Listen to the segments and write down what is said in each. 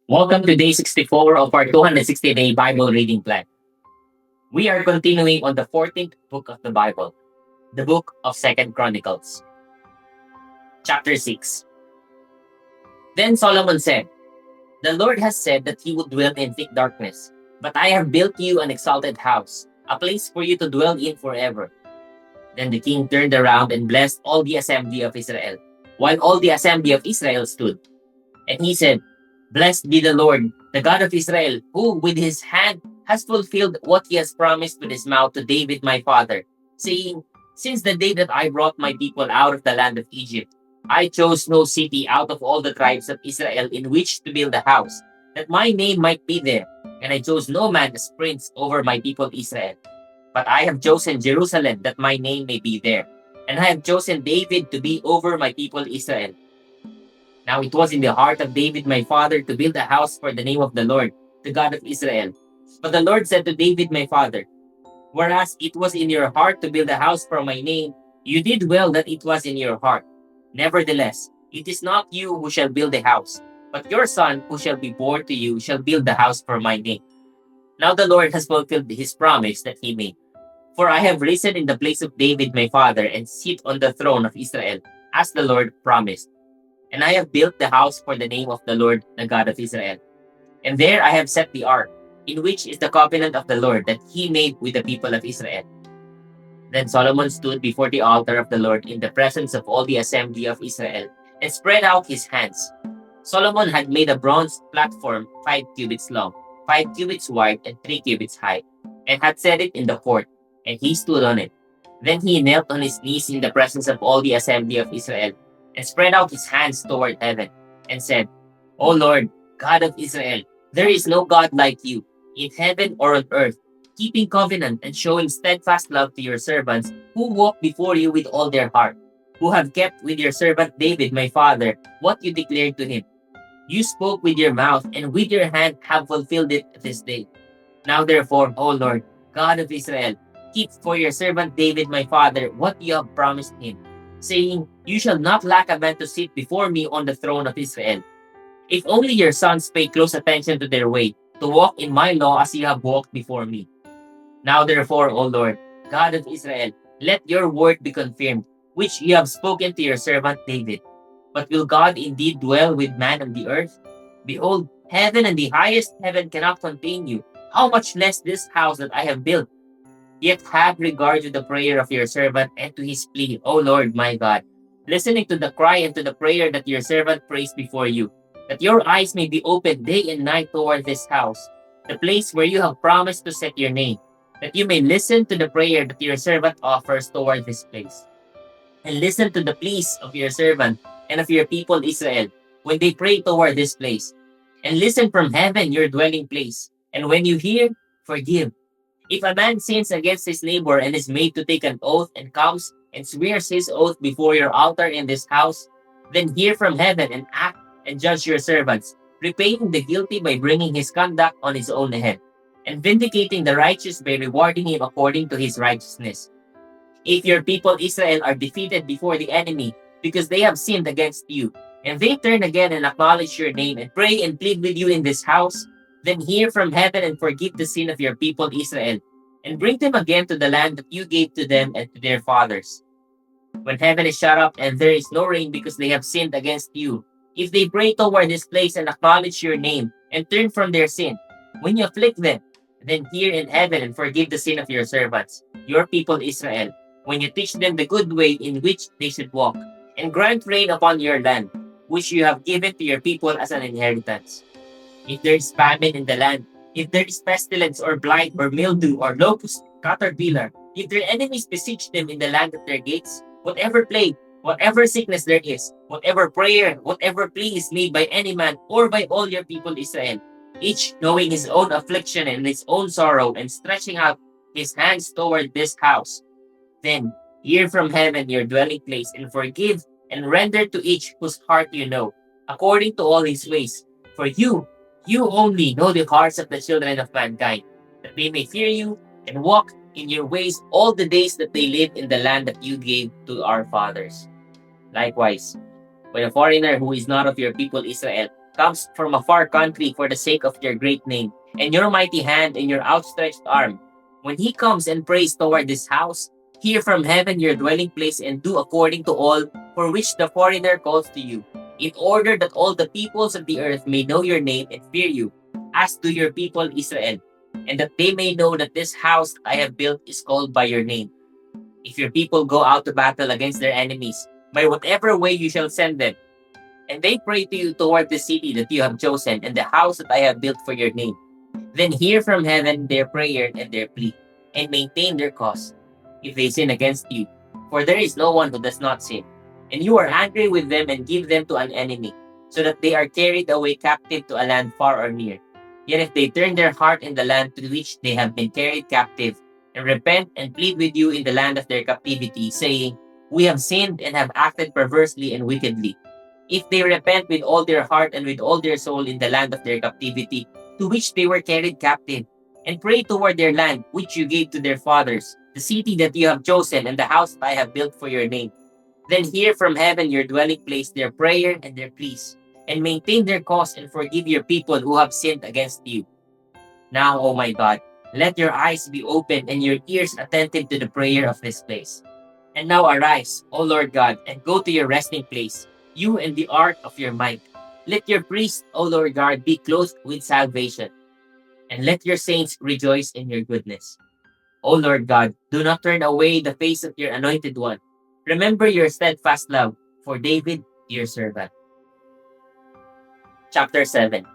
Welcome to day 64 of our 260-day Bible reading plan. We are continuing on the 14th book of the Bible, the book of 2nd Chronicles, chapter 6. Then Solomon said, "The Lord has said that he would dwell in thick darkness, but I have built you an exalted house, a place for you to dwell in forever." Then the king turned around and blessed all the assembly of Israel, while all the assembly of Israel stood. And he said, "Blessed be the Lord, the God of Israel, who with his hand has fulfilled what he has promised with his mouth to David my father, saying, Since the day that I brought my people out of the land of Egypt, I chose no city out of all the tribes of Israel in which to build a house, that my name might be there. And I chose no man as prince over my people Israel. But I have chosen Jerusalem that my name may be there. And I have chosen David to be over my people Israel. Now it was in the heart of David my father to build a house for the name of the Lord, the God of Israel. But the Lord said to David my father, Whereas it was in your heart to build a house for my name, you did well that it was in your heart. Nevertheless, it is not you who shall build the house, but your son who shall be born to you shall build the house for my name. Now the Lord has fulfilled his promise that he made. For I have risen in the place of David my father and sit on the throne of Israel, as the Lord promised. And I have built the house for the name of the Lord, the God of Israel. And there I have set the ark, in which is the covenant of the Lord that he made with the people of Israel. Then Solomon stood before the altar of the Lord in the presence of all the assembly of Israel, and spread out his hands. Solomon had made a bronze platform 5 cubits long, 5 cubits wide, and 3 cubits high, and had set it in the court, and he stood on it. Then he knelt on his knees in the presence of all the assembly of Israel, and spread out his hands toward heaven, and said, O Lord, God of Israel, there is no God like you, in heaven or on earth, keeping covenant and showing steadfast love to your servants, who walk before you with all their heart, who have kept with your servant David my father what you declared to him. You spoke with your mouth, and with your hand have fulfilled it this day. Now therefore, O Lord, God of Israel, keep for your servant David my father what you have promised him, saying, You shall not lack a man to sit before me on the throne of Israel. If only your sons pay close attention to their way, to walk in my law as you have walked before me. Now therefore, O Lord, God of Israel, let your word be confirmed, which you have spoken to your servant David. But will God indeed dwell with man on the earth? Behold, heaven and the highest heaven cannot contain you. How much less this house that I have built? Yet have regard to the prayer of your servant and to his plea, O Lord my God, listening to the cry and to the prayer that your servant prays before you, that your eyes may be opened day and night toward this house, the place where you have promised to set your name, that you may listen to the prayer that your servant offers toward this place, and listen to the pleas of your servant and of your people Israel when they pray toward this place, and listen from heaven your dwelling place, and when you hear, forgive. If a man sins against his neighbor and is made to take an oath and comes and swears his oath before your altar in this house, then hear from heaven and act and judge your servants, repaying the guilty by bringing his conduct on his own head, and vindicating the righteous by rewarding him according to his righteousness. If your people Israel are defeated before the enemy because they have sinned against you, and they turn again and acknowledge your name and pray and plead with you in this house, then hear from heaven and forgive the sin of your people Israel, and bring them again to the land that you gave to them and to their fathers. When heaven is shut up and there is no rain because they have sinned against you, if they pray toward this place and acknowledge your name and turn from their sin, when you afflict them, then hear in heaven and forgive the sin of your servants, your people Israel, when you teach them the good way in which they should walk, and grant rain upon your land, which you have given to your people as an inheritance. If there is famine in the land, if there is pestilence or blight or mildew or locust, caterpillar, if their enemies besiege them in the land at their gates, whatever plague, whatever sickness there is, whatever prayer, whatever plea is made by any man or by all your people Israel, each knowing his own affliction and his own sorrow and stretching out his hands toward this house, then hear from heaven your dwelling place and forgive and render to each whose heart you know, according to all his ways. For you only know the hearts of the children of mankind, that they may fear you and walk in your ways all the days that they live in the land that you gave to our fathers. Likewise, when a foreigner who is not of your people Israel comes from a far country for the sake of your great name, and your mighty hand and your outstretched arm. When he comes and prays toward this house, hear from heaven your dwelling place and do according to all for which the foreigner calls to you, in order that all the peoples of the earth may know your name and fear you, as do your people Israel, and that they may know that this house I have built is called by your name. If your people go out to battle against their enemies, by whatever way you shall send them, and they pray to you toward the city that you have chosen and the house that I have built for your name, then hear from heaven their prayer and their plea, and maintain their cause, if they sin against you. For there is no one who does not sin. And you are angry with them and give them to an enemy, so that they are carried away captive to a land far or near. Yet if they turn their heart in the land to which they have been carried captive, and repent and plead with you in the land of their captivity, saying, We have sinned and have acted perversely and wickedly. If they repent with all their heart and with all their soul in the land of their captivity, to which they were carried captive, and pray toward their land which you gave to their fathers, the city that you have chosen, and the house that I have built for your name, then hear from heaven your dwelling place their prayer and their pleas, and maintain their cause and forgive your people who have sinned against you. Now, O my God, let your eyes be open and your ears attentive to the prayer of this place. And now arise, O Lord God, and go to your resting place, you and the ark of your might. Let your priests, O Lord God, be clothed with salvation, and let your saints rejoice in your goodness. O Lord God, do not turn away the face of your anointed one. Remember your steadfast love for David, your servant. Chapter 7.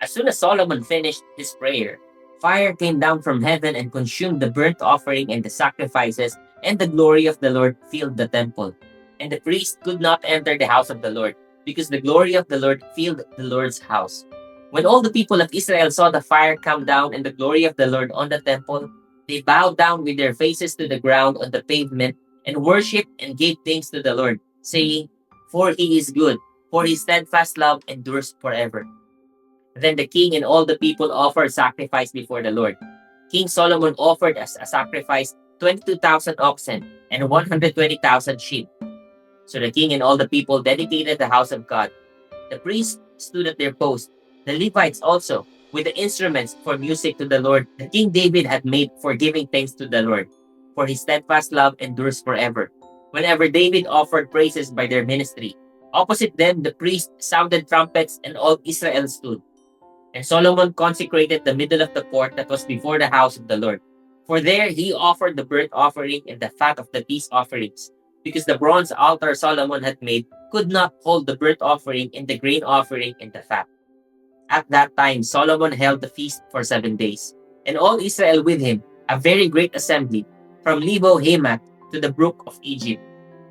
As soon as Solomon finished his prayer, fire came down from heaven and consumed the burnt offering and the sacrifices, and the glory of the Lord filled the temple. And the priest could not enter the house of the Lord, because the glory of the Lord filled the Lord's house. When all the people of Israel saw the fire come down and the glory of the Lord on the temple, they bowed down with their faces to the ground on the pavement and worshipped and gave thanks to the Lord, saying, For he is good, for his steadfast love endures forever. Then the king and all the people offered sacrifice before the Lord. King Solomon offered as a sacrifice 22,000 oxen and 120,000 sheep. So the king and all the people dedicated the house of God. The priests stood at their post, the Levites also, with the instruments for music to the Lord that King David had made for giving thanks to the Lord, for his steadfast love endures forever. Whenever David offered praises by their ministry, opposite them the priests sounded trumpets and all Israel stood. And Solomon consecrated the middle of the court that was before the house of the Lord. For there he offered the burnt offering and the fat of the peace offerings, because the bronze altar Solomon had made could not hold the burnt offering and the grain offering and the fat. At that time Solomon held the feast for 7 days, and all Israel with him, a very great assembly, from Lebo Hamath to the brook of Egypt.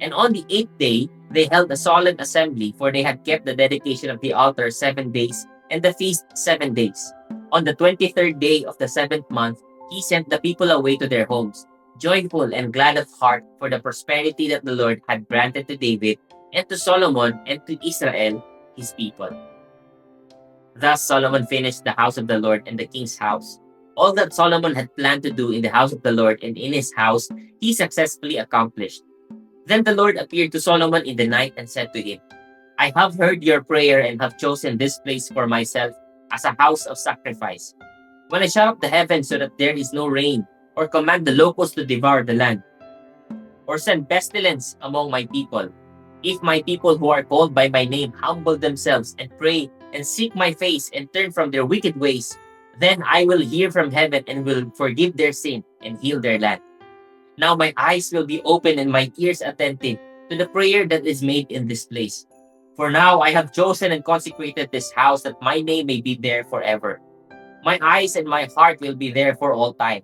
And on the 8th day they held a solemn assembly, for they had kept the dedication of the altar 7 days, and the feast 7 days. On the 23rd day of the 7th month, he sent the people away to their homes, joyful and glad of heart for the prosperity that the Lord had granted to David, and to Solomon, and to Israel, his people. Thus Solomon finished the house of the Lord and the king's house. All that Solomon had planned to do in the house of the Lord and in his house, he successfully accomplished. Then the Lord appeared to Solomon in the night and said to him, I have heard your prayer and have chosen this place for myself as a house of sacrifice. When I shut up the heavens so that there is no rain, or command the locusts to devour the land, or send pestilence among my people, if my people who are called by my name humble themselves and pray and seek my face and turn from their wicked ways, then I will hear from heaven and will forgive their sin and heal their land. Now my eyes will be open and my ears attentive to the prayer that is made in this place. For now I have chosen and consecrated this house that my name may be there forever. My eyes and my heart will be there for all time.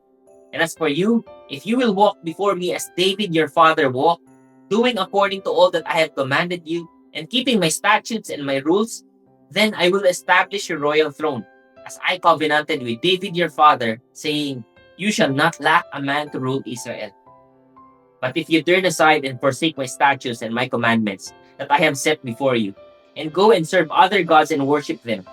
And as for you, if you will walk before me as David your father walked, doing according to all that I have commanded you, and keeping my statutes and my rules, then I will establish your royal throne, as I covenanted with David your father, saying, You shall not lack a man to rule Israel. But if you turn aside and forsake my statutes and my commandments that I have set before you, and go and serve other gods and worship them,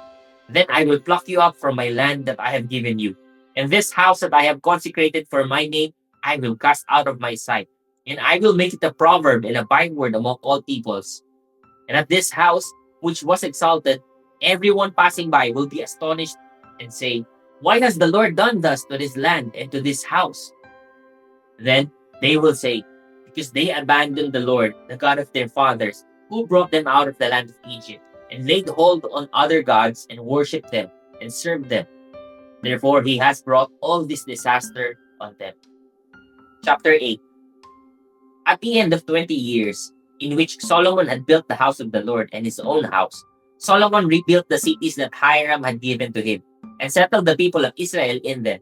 then I will pluck you up from my land that I have given you. And this house that I have consecrated for my name, I will cast out of my sight. And I will make it a proverb and a byword among all peoples. And at this house, which was exalted, Everyone passing by will be astonished and say, "Why has the Lord done thus to this land and to this house?" Then they will say, "Because they abandoned the Lord, the God of their fathers, who brought them out of the land of Egypt, and laid hold on other gods and worshipped them and served them. Therefore he has brought all this disaster on them." Chapter 8. At the end of 20 years, in which Solomon had built the house of the Lord and his own house, Solomon rebuilt the cities that Hiram had given to him, and settled the people of Israel in them.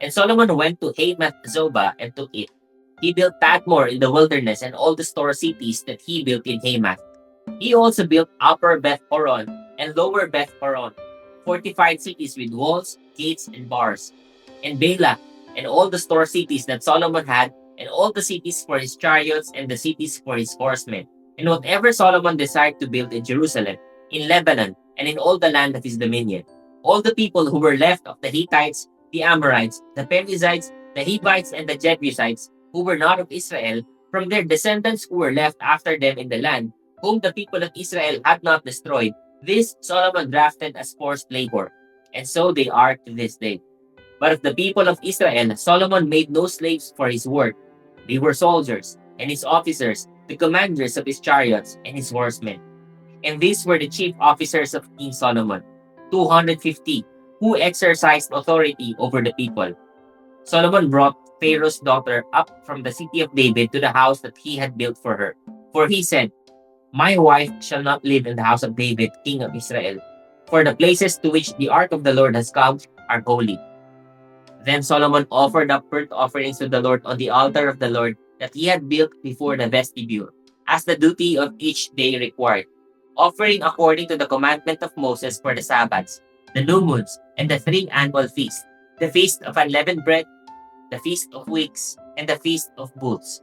And Solomon went to Hamath Zobah and took it. He built Tadmor in the wilderness and all the store cities that he built in Hamath. He also built Upper Beth Horon and Lower Beth Horon, fortified cities with walls, gates, and bars. And Bela and all the store cities that Solomon had, and all the cities for his chariots and the cities for his horsemen. And whatever Solomon desired to build in Jerusalem, in Lebanon, and in all the land of his dominion. All the people who were left of the Hittites, the Amorites, the Perizzites, the Hivites, and the Jebusites, who were not of Israel, from their descendants who were left after them in the land, whom the people of Israel had not destroyed, this Solomon drafted as forced labor, and so they are to this day. But of the people of Israel, Solomon made no slaves for his work. They were soldiers, and his officers, the commanders of his chariots, and his horsemen. And these were the chief officers of King Solomon, 250, who exercised authority over the people. Solomon brought Pharaoh's daughter up from the city of David to the house that he had built for her. For he said, "My wife shall not live in the house of David, king of Israel, for the places to which the ark of the Lord has come are holy." Then Solomon offered up burnt offerings to the Lord on the altar of the Lord that he had built before the vestibule, as the duty of each day required, offering according to the commandment of Moses for the Sabbaths, the new moons, and the 3 annual feasts, the feast of unleavened bread, the feast of weeks, and the feast of booths.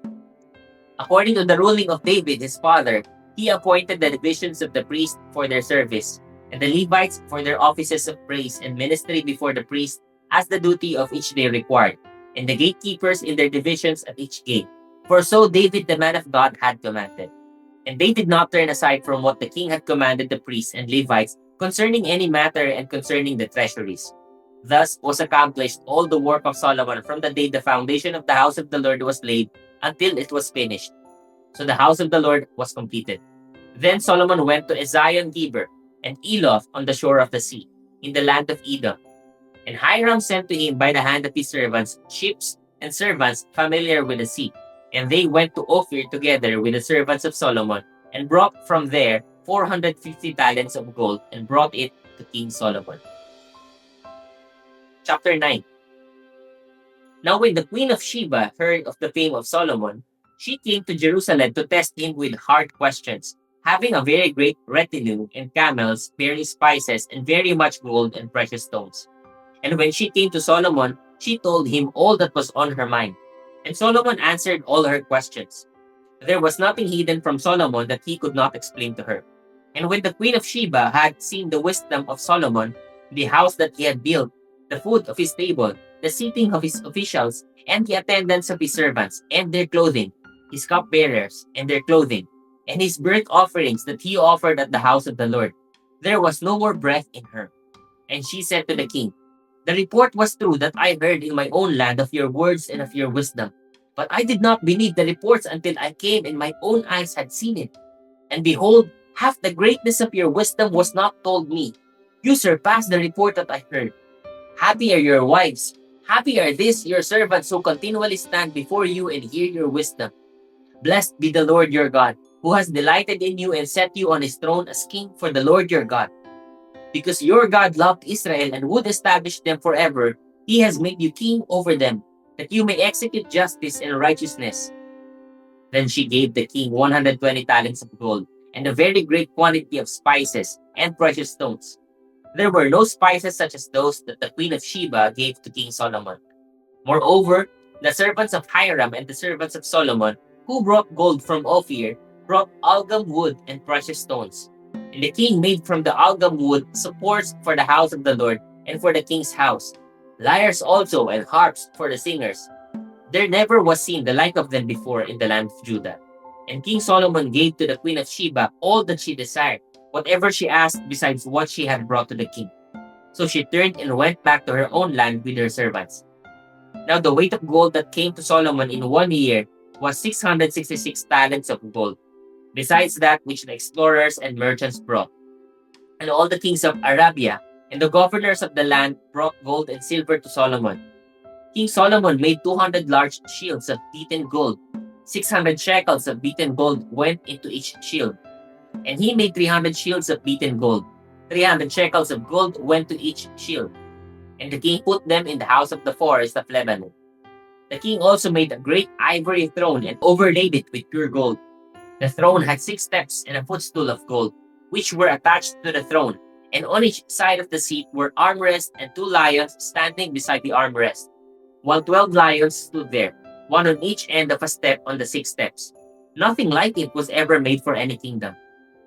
According to the ruling of David his father, he appointed the divisions of the priests for their service, and the Levites for their offices of praise and ministry before the priest, as the duty of each day required, and the gatekeepers in their divisions at each gate. For so David the man of God had commanded. And they did not turn aside from what the king had commanded the priests and Levites concerning any matter and concerning the treasuries. Thus was accomplished all the work of Solomon from the day the foundation of the house of the Lord was laid until it was finished. So the house of the Lord was completed. Then Solomon went to Ezion-Geber and Eloth on the shore of the sea, in the land of Edom. And Hiram sent to him by the hand of his servants ships and servants familiar with the sea. And they went to Ophir together with the servants of Solomon, and brought from there 450 talents of gold, and brought it to King Solomon. Chapter 9. Now when the queen of Sheba heard of the fame of Solomon, she came to Jerusalem to test him with hard questions, having a very great retinue and camels, bearing spices, and very much gold and precious stones. And when she came to Solomon, she told him all that was on her mind. And Solomon answered all her questions. There was nothing hidden from Solomon that he could not explain to her. And when the queen of Sheba had seen the wisdom of Solomon, the house that he had built, the food of his table, the seating of his officials, and the attendance of his servants, and their clothing, his cupbearers, and their clothing, and his burnt offerings that he offered at the house of the Lord, there was no more breath in her. And she said to the king, "The report was true that I heard in my own land of your words and of your wisdom. But I did not believe the reports until I came and my own eyes had seen it. And behold, half the greatness of your wisdom was not told me. You surpassed the report that I heard. Happy are your wives. Happy are these your servants who continually stand before you and hear your wisdom. Blessed be the Lord your God, who has delighted in you and set you on his throne as king for the Lord your God. Because your God loved Israel and would establish them forever, he has made you king over them, that you may execute justice and righteousness." Then she gave the king 120 talents of gold, and a very great quantity of spices and precious stones. There were no spices such as those that the queen of Sheba gave to King Solomon. Moreover, the servants of Hiram and the servants of Solomon, who brought gold from Ophir, brought algum wood and precious stones. And the king made from the algum wood supports for the house of the Lord and for the king's house, lyres also and harps for the singers. There never was seen the like of them before in the land of Judah. And King Solomon gave to the queen of Sheba all that she desired, whatever she asked besides what she had brought to the king. So she turned and went back to her own land with her servants. Now the weight of gold that came to Solomon in 1 year was 666 talents of gold, besides that which the explorers and merchants brought. And all the kings of Arabia and the governors of the land brought gold and silver to Solomon. King Solomon made 200 large shields of beaten gold. 600 shekels of beaten gold went into each shield. And he made 300 shields of beaten gold. 300 shekels of gold went to each shield. And the king put them in the house of the forest of Lebanon. The king also made a great ivory throne and overlaid it with pure gold. The throne had 6 steps and a footstool of gold, which were attached to the throne, and on each side of the seat were armrests and 2 lions standing beside the armrest, while 12 lions stood there, one on each end of a step on the 6 steps. Nothing like it was ever made for any kingdom.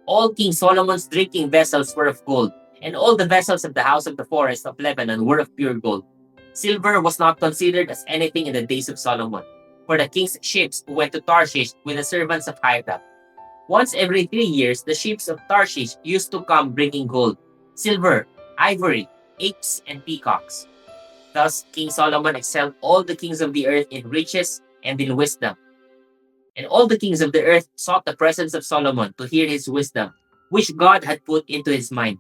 All King Solomon's drinking vessels were of gold, and all the vessels of the house of the forest of Lebanon were of pure gold. Silver was not considered as anything in the days of Solomon, for the king's ships went to Tarshish with the servants of Hiram. Once every 3 years, the ships of Tarshish used to come bringing gold, silver, ivory, apes, and peacocks. Thus, King Solomon excelled all the kings of the earth in riches and in wisdom. And all the kings of the earth sought the presence of Solomon to hear his wisdom, which God had put into his mind.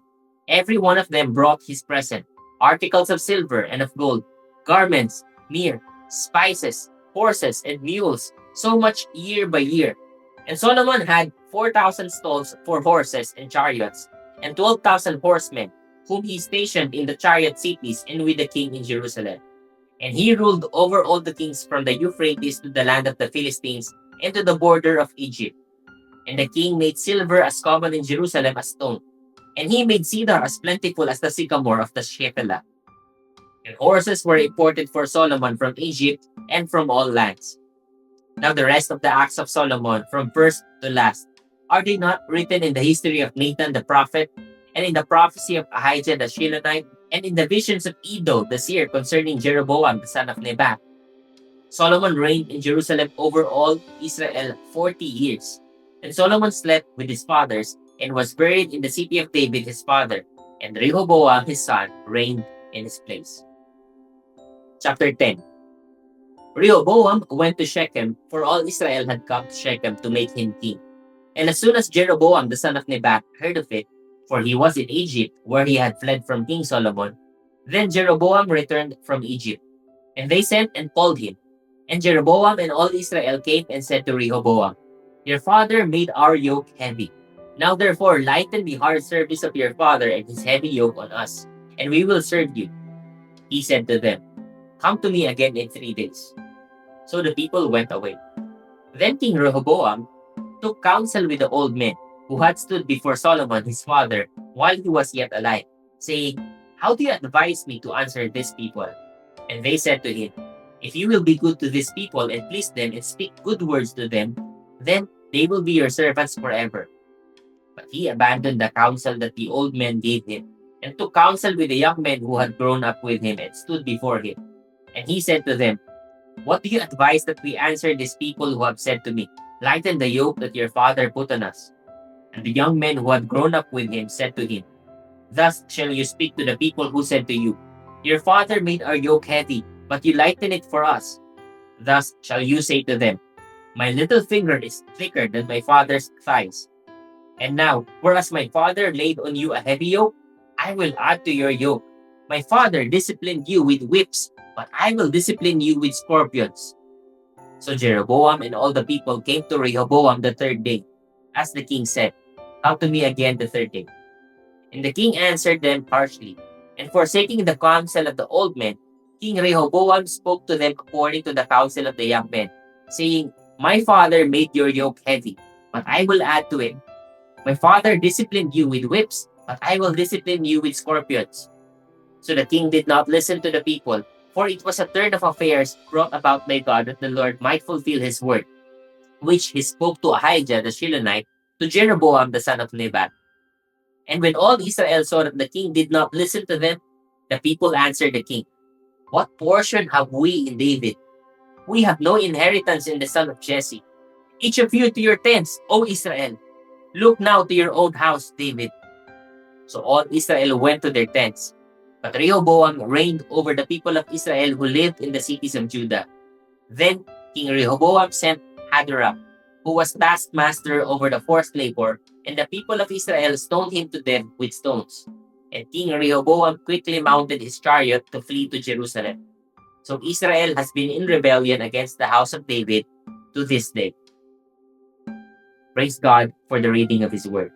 Every one of them brought his present, articles of silver and of gold, garments, myrrh, spices, horses, and mules, so much year by year. And Solomon had 4,000 stalls for horses and chariots, and 12,000 horsemen, whom he stationed in the chariot cities and with the king in Jerusalem. And he ruled over all the kings from the Euphrates to the land of the Philistines and to the border of Egypt. And the king made silver as common in Jerusalem as stone, and he made cedar as plentiful as the sycamore of the Shephelah. And horses were imported for Solomon from Egypt and from all lands. Now the rest of the acts of Solomon, from first to last, are they not written in the history of Nathan the prophet, and in the prophecy of Ahijah the Shilonite, and in the visions of Iddo the seer concerning Jeroboam the son of Nebat? Solomon reigned in Jerusalem over all Israel 40 years. And Solomon slept with his fathers, and was buried in the city of David his father, and Rehoboam his son reigned in his place. Chapter 10. Rehoboam went to Shechem, for all Israel had come to Shechem to make him king. And as soon as Jeroboam the son of Nebat heard of it, for he was in Egypt, where he had fled from King Solomon, then Jeroboam returned from Egypt. And they sent and called him. And Jeroboam and all Israel came and said to Rehoboam, "Your father made our yoke heavy. Now therefore lighten the hard service of your father and his heavy yoke on us, and we will serve you." He said to them, "Come to me again in 3 days." So the people went away. Then King Rehoboam took counsel with the old men who had stood before Solomon his father while he was yet alive, saying, "How do you advise me to answer this people?" And they said to him, "If you will be good to this people and please them and speak good words to them, then they will be your servants forever." But he abandoned the counsel that the old men gave him, and took counsel with the young men who had grown up with him and stood before him. And he said to them, "What do you advise that we answer these people who have said to me, 'Lighten the yoke that your father put on us'?" And the young men who had grown up with him said to him, "Thus shall you speak to the people who said to you, 'Your father made our yoke heavy, but you lighten it for us.' Thus shall you say to them, 'My little finger is thicker than my father's thighs. And now, whereas my father laid on you a heavy yoke, I will add to your yoke. My father disciplined you with whips, but I will discipline you with scorpions." So Jeroboam and all the people came to Rehoboam the 3rd day, as the king said, "Come to me again the 3rd day." And the king answered them harshly, and forsaking the counsel of the old men, King Rehoboam spoke to them according to the counsel of the young men, saying, "My father made your yoke heavy, but I will add to it. My father disciplined you with whips, but I will discipline you with scorpions." So the king did not listen to the people, for it was a turn of affairs brought about by God that the Lord might fulfill his word, which he spoke to Ahijah the Shilonite, to Jeroboam the son of Nebat. And when all Israel saw that the king did not listen to them, the people answered the king, "What portion have we in David? We have no inheritance in the son of Jesse. Each of you to your tents, O Israel. Look now to your own house, David. So all Israel went to their tents. But Rehoboam reigned over the people of Israel who lived in the cities of Judah. Then King Rehoboam sent Hadoram, who was taskmaster over the forced labor, and the people of Israel stoned him to death with stones. And King Rehoboam quickly mounted his chariot to flee to Jerusalem. So Israel has been in rebellion against the house of David to this day. Praise God for the reading of His word.